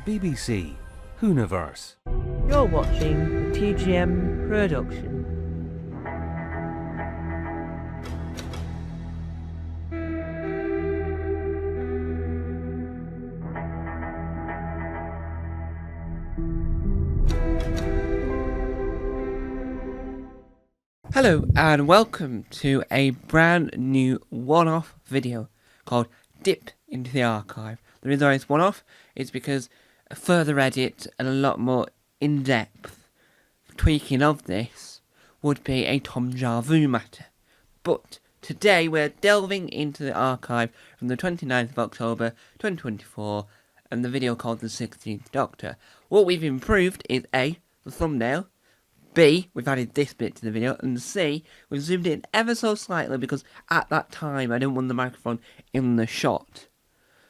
BBC Hooniverse. You're watching the TGM production. Hello and welcome to a brand new one-off video called Dip into the Archive. The reason why it's one-off is because a further edit and a lot more in-depth tweaking of this would be a Tom Jarvu matter. But today we're delving into the archive from the 29th of October 2024 and the video called The 16th Doctor. What we've improved is A, the thumbnail, B, we've added this bit to the video, and C, we've zoomed in ever so slightly because at that time I didn't want the microphone in the shot.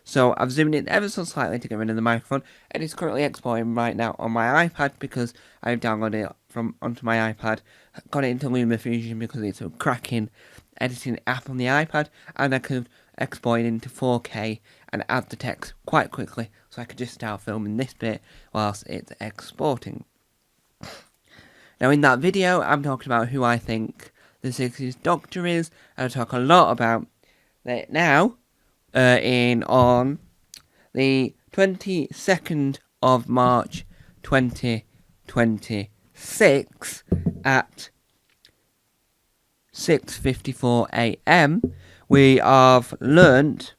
So I've zoomed in ever so slightly to get rid of the microphone, and it's currently exporting right now on my iPad because I've downloaded it onto my iPad, got it into LumaFusion because it's a cracking editing app on the iPad, and I could export it into 4K and add the text quite quickly, so I could just start filming this bit whilst it's exporting. Now in that video, I'm talking about who I think the 60th Doctor is, and I talk a lot about that now, on the 22nd of March 2026 at 6:54 AM, we have learnt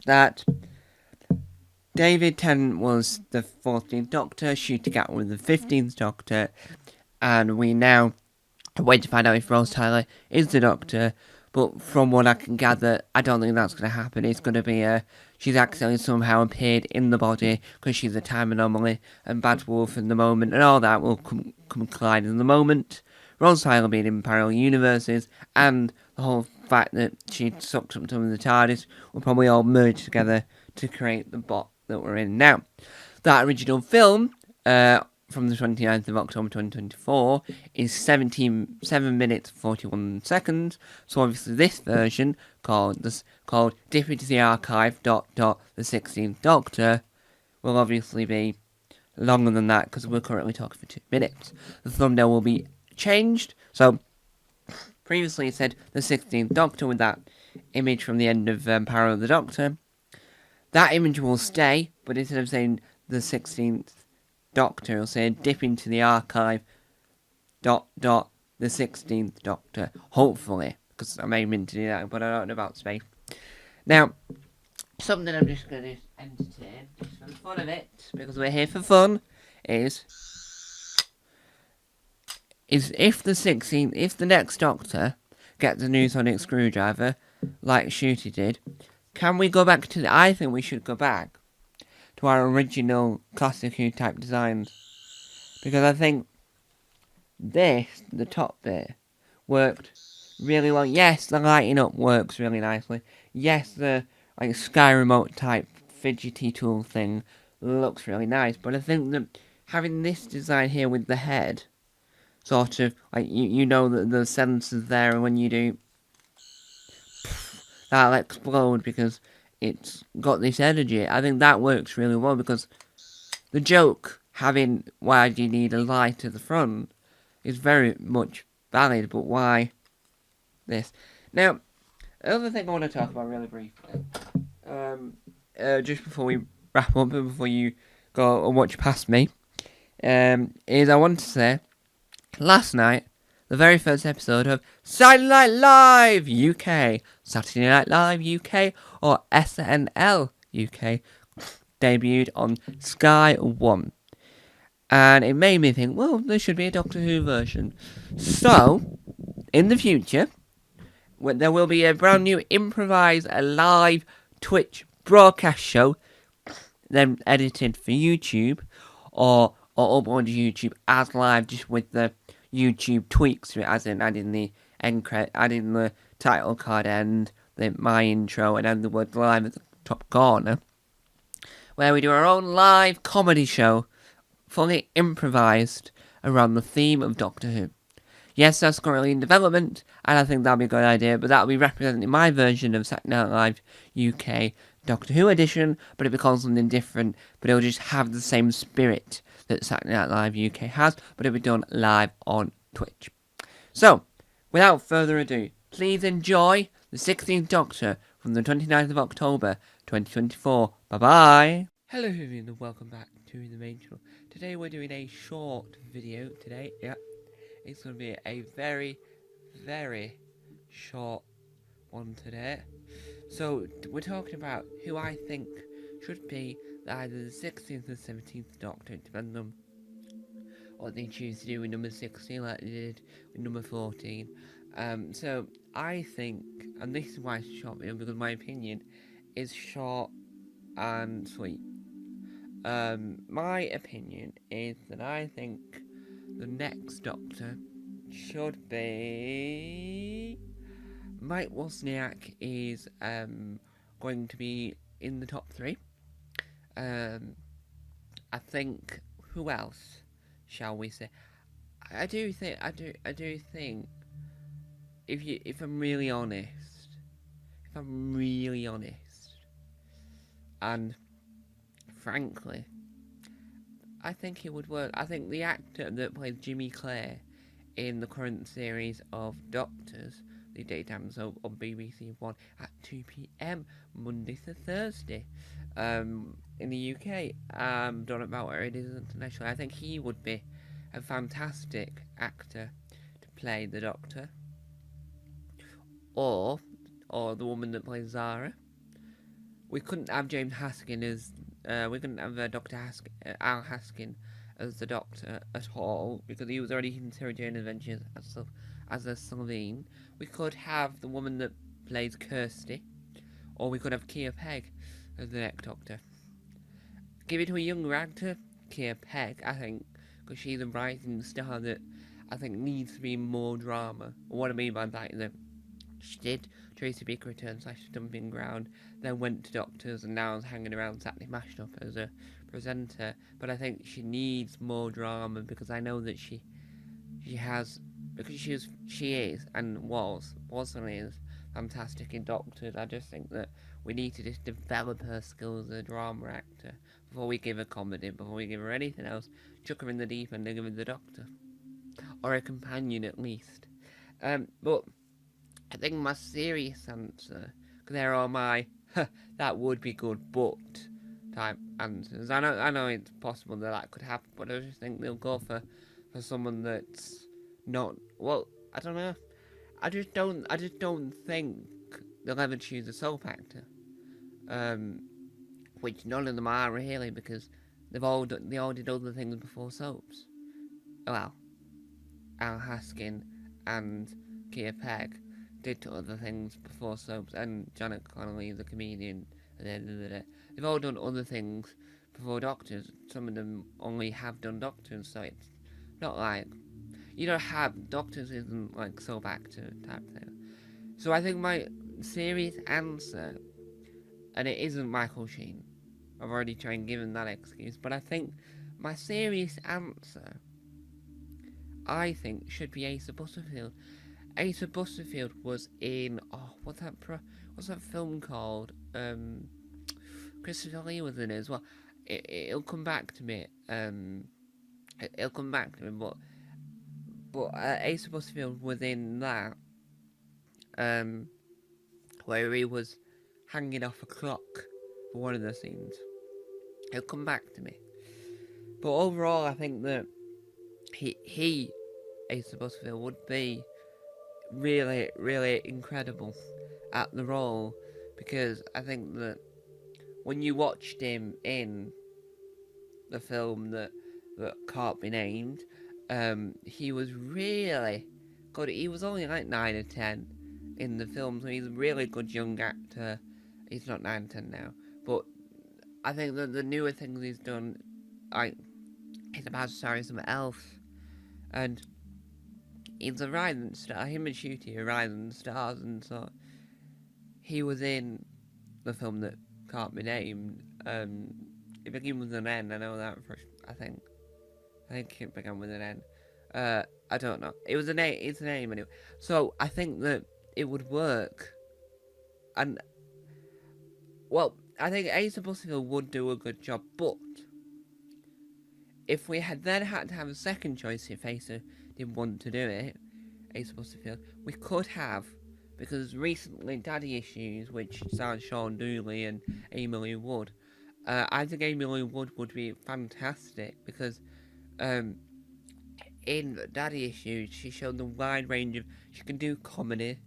that David Tennant was the 14th Doctor, shooting out with the 15th Doctor, and we now wait to find out if Rose Tyler is the Doctor, but from what I can gather, I don't think that's going to happen. It's going to be she's accidentally somehow appeared in the body because she's a time anomaly, and Bad Wolf in the moment, and all that will come collide in the moment. Rose Tyler being in parallel universes, and the whole fact that she sucked up some of the TARDIS will probably all merge together to create the bot that we're in now. That original film from the 29th of October 2024 is 7 minutes 41 seconds. So obviously this version called Dip into the Archive ... the 16th Doctor will obviously be longer than that because we're currently talking for 2 minutes. The thumbnail will be changed. So previously it said the 16th Doctor with that image from the end of Parallel of the Doctor. That image will stay, but instead of saying the 16th Doctor, it'll say Dip into the Archive ... the 16th Doctor. Hopefully, because I'm aiming to do that, but I don't know about space. Now, something I'm just going to entertain, just for the fun of it, because we're here for fun, is if the next Doctor gets a new sonic screwdriver, like Shooty did, can we go back to I think we should go back to our original classic Who type designs. Because I think the top bit, worked really well. Yes, the lighting up works really nicely. Yes, the Sky Remote type fidgety tool thing looks really nice. But I think that having this design here with the head, sort of, you know that the sensors there, and when you do, that'll explode because it's got this energy. I think that works really well because the joke having why do you need a light at the front is very much valid, but why this? Now, another thing I want to talk about really briefly, just before we wrap up and before you go and watch past me, is I want to say, last night, the very first episode of Saturday Night Live UK, Saturday Night Live UK, or SNL UK, debuted on Sky 1. And it made me think, well, there should be a Doctor Who version. So, in the future, there will be a brand new improvised live Twitch broadcast show, then edited for YouTube, or uploaded to YouTube as live, just with the YouTube tweaks to it, as in adding the end credit, adding the title card and my intro, and then the word live at the top corner, where we do our own live comedy show, fully improvised around the theme of Doctor Who. Yes, that's currently in development, and I think that'll be a good idea, but that'll be representing my version of Saturday Night Live UK Doctor Who edition, but it'll be called something different, but it'll just have the same spirit that Saturday Night Live UK has, but it'll be done live on Twitch. So, without further ado, please enjoy the 16th Doctor from the 29th of October 2024. Bye-bye! Hello everyone and welcome back to the main channel. Today we're doing a short video today. Yeah, it's going to be a very, very short one today. So, we're talking about who I think should be either the 16th or 17th Doctor, depending on what they choose to do with number 16 like they did with number 14. So, I think, and this is why it's a short video, because my opinion is short and sweet. My opinion is that I think the next Doctor should be... Mike Wozniak is going to be in the top 3. I think, who else shall we say? I do think if I'm really honest, and frankly, I think it would work. I think the actor that plays Jimmy Clare in the current series of Doctors, the daytime soap on BBC One at 2 PM Monday to Thursday, in the UK. Don't know about where it is internationally. I think he would be a fantastic actor to play the Doctor, or the woman that plays Zara. We couldn't have James Haskin as we couldn't have Dr. Al Haskin as the Doctor at all, because he was already in Sarah Jane Adventures as a Sylvine. We could have the woman that plays Kirsty, or we could have Kia Pegg as the next Doctor. Give it to a younger actor, Kia Pegg, I think, because she's a rising star that I think needs to be more drama. What I mean by that is that she did Tracy Beaker Return / Stumping Ground, then went to Doctors, and now is hanging around Saturday Mashup as a presenter. But I think she needs more drama, because I know that she has, because she is and was and is fantastic in Doctors. I just think that we need to just develop her skills as a drama actor before we give her comedy, before we give her anything else. Chuck her in the deep end and give her the Doctor, or a companion at least. But I think my serious answer, because there are my that would be good but type answers. I know it's possible that could happen, but I just think they'll go for someone that's not, well, I don't know. I just don't think they'll ever choose a soap actor. Which none of them are really, because they all did other things before soaps. Well, Al Haskin and Kia Pegg did other things before soaps, and Janet Connolly is a comedian at the end of the day. They've all done other things before Doctors. Some of them only have done Doctors, so it's not like, you don't have, Doctors isn't like soap actor type thing. So I think my serious answer, and it isn't Michael Sheen, I've already tried and given that excuse, but I think my serious answer, I think, should be Asa Butterfield. Asa Butterfield was in, what's that film called? Christopher Lee was in it as well. It'll come back to me. It'll come back to me. But Asa Butterfield was in that, where he was hanging off a clock for one of the scenes. It'll come back to me. But overall, I think that he Asa Butterfield would be really, really incredible at the role, because I think that when you watched him in the film that can't be named, he was really good. He was only like 9 or 10 in the film, so he's a really good young actor. He's not 9 or 10 now, but I think that the newer things he's done, like, he's about to star in some Elf, and he's a rising star. Him and Shooty are rising stars, and so he was in the film that can't be named. It began with an N. I know that for, I think it began with an N. I don't know. It was a name. It's a name anyway. So I think that it would work. And well, I think Asa Butterfield would do a good job, but if we had then had to have a second choice, if Asa didn't want to do it, Asa Butterfield, we could have, because recently Daddy Issues, which starred Sean Dooley and Emily Wood, I think Emily Wood would be fantastic, because in Daddy Issues she showed the wide range of, she can do comedy,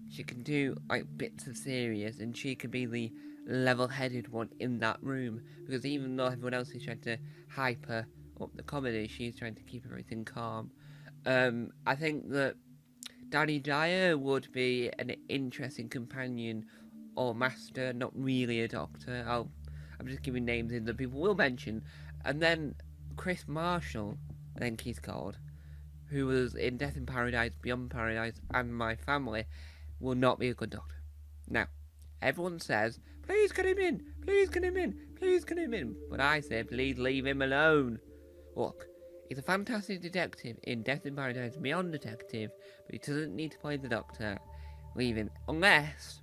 she can do like bits of serious, and she can be the level-headed one in that room, because even though everyone else is trying to hyper up the comedy, she's trying to keep everything calm. I think that Danny Dyer would be an interesting companion or master, not really a doctor. I'm just giving names in that people will mention. And then Chris Marshall, I think he's called, who was in Death in Paradise, Beyond Paradise, and My Family, will not be a good doctor. Now, everyone says, please get him in, please get him in, please get him in. But I say, please leave him alone. Look, he's a fantastic detective in Death in Paradise, Beyond Detective, but he doesn't need to play the doctor. Leave him, unless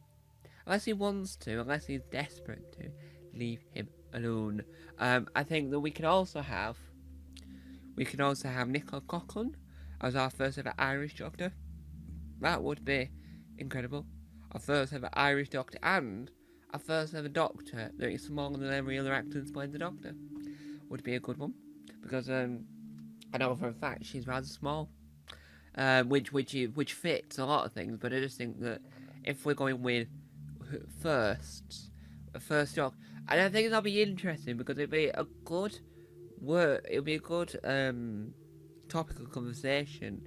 he wants to, unless he's desperate to, leave him alone. I think that we can also have Nicola Coughlan as our first ever Irish doctor. That would be incredible. Our first ever Irish doctor, and our first ever doctor that is smaller than every other actor that's played the doctor. Would be a good one, because I know for a fact she's rather small, which fits a lot of things. But I just think that if we're going with first doc, and I think that'll be interesting, because it'll be a good topical conversation,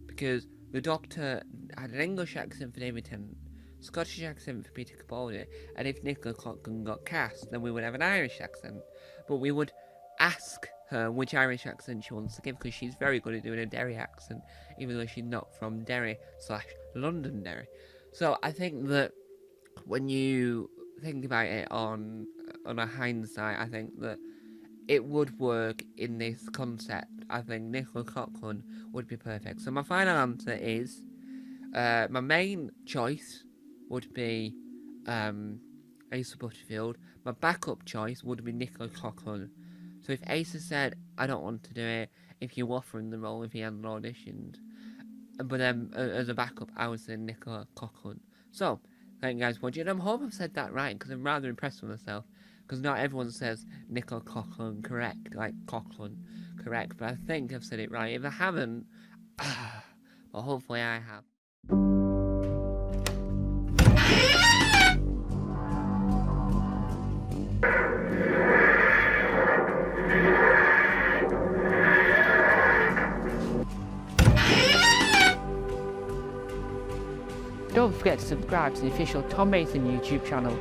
because the Doctor had an English accent for David Tennant, Scottish accent for Peter Capaldi, and if Nicola Coughlan got cast, then we would have an Irish accent. But we would ask her which Irish accent she wants to give, because she's very good at doing a Derry accent, even though she's not from Derry/Londonderry. So I think that when you think about it on a hindsight, I think that it would work in this concept. I think Nicola Coughlan would be perfect. So my final answer is, my main choice would be Asa Butterfield. My backup choice would be Nicola Coughlan. So if Asa said, I don't want to do it, if you offer him the role, if he hadn't auditioned, but then as a backup, I would say Nicola Coughlan. So, thank you guys for watching. I hope I've said that right, because I'm rather impressed with myself. Because not everyone says Nicola Coughlan correct, like Coughlan correct, but I think I've said it right. If I haven't, well, hopefully I have. Don't forget to subscribe to the official Tom Mason YouTube channel.